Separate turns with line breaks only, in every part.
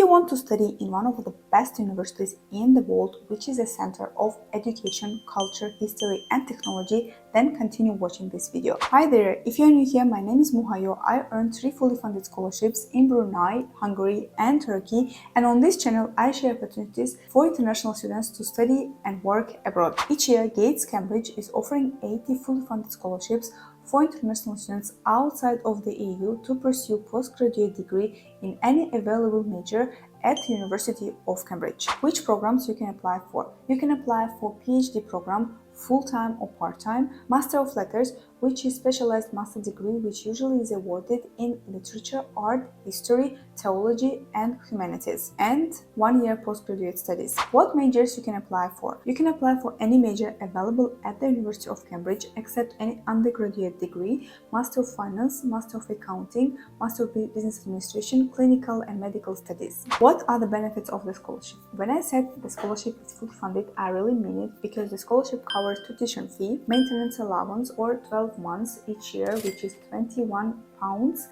you want to study in one of the best universities in the world, which is a center of education, culture, history, and technology, then continue watching this video. Hi there, if you're new here, my name is Muhayyo. I earned 3 fully funded scholarships in Brunei, Hungary, and Turkey, and on this channel I share opportunities for international students to study and work abroad. Each year, Gates Cambridge is offering 80 fully funded scholarships for international students outside of the EU to pursue postgraduate degree in any available major at the University of Cambridge. Which programs you can apply for? You can apply for PhD program, full-time or part-time, Master of Letters, which is specialized master degree which usually is awarded in literature, art, history, theology, and humanities, and 1 year postgraduate studies. What majors you can apply for? You can apply for any major available at the University of Cambridge except any undergraduate degree, Master of Finance, Master of Accounting, Master of Business Administration, Clinical and Medical Studies. What are the benefits of the scholarship? When I said the scholarship is fully funded, I really mean it, because the scholarship covers tuition fee, maintenance allowance or 12 months each year, which is £21,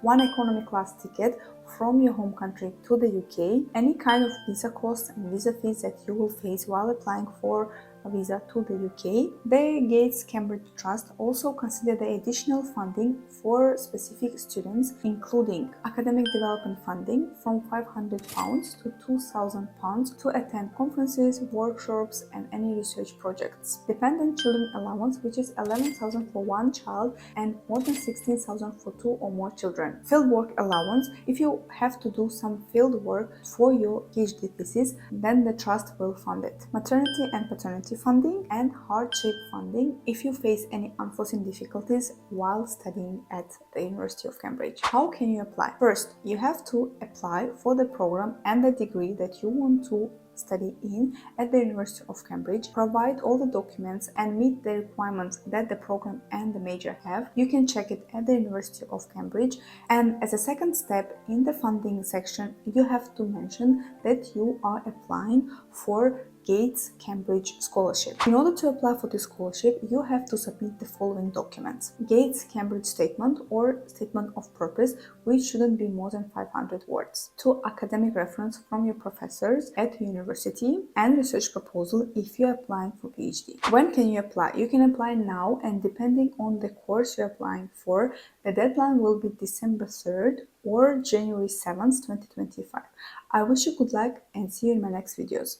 one economy class ticket from your home country to the UK, any kind of visa costs and visa fees that you will face while applying for a visa to the UK. The Gates Cambridge Trust also consider the additional funding for specific students, including academic development funding from £500 to £2,000 to attend conferences, workshops, and any research projects. Dependent children allowance, which is £11,000 for one child and more than £16,000 for 2 or more children. Field work allowance, if you have to do some field work for your PhD thesis, then the trust will fund it. Maternity and paternity funding and hardship funding if you face any unforeseen difficulties while studying at the University of Cambridge. How can you apply? First, you have to apply for the program and the degree that you want to study in at the University of Cambridge, provide all the documents and meet the requirements that the program and the major have. You can check it at the University of Cambridge, and as a second step in the funding section, you have to mention that you are applying for Gates Cambridge Scholarship. In order to apply for this scholarship, you have to submit the following documents: Gates Cambridge Statement or Statement of Purpose, which shouldn't be more than 500 words, 2 academic reference from your professors at university, and research proposal if you're applying for PhD. When can you apply? You can apply now, and depending on the course you're applying for, the deadline will be December 3rd or January 7th, 2025. I wish you good luck and see you in my next videos.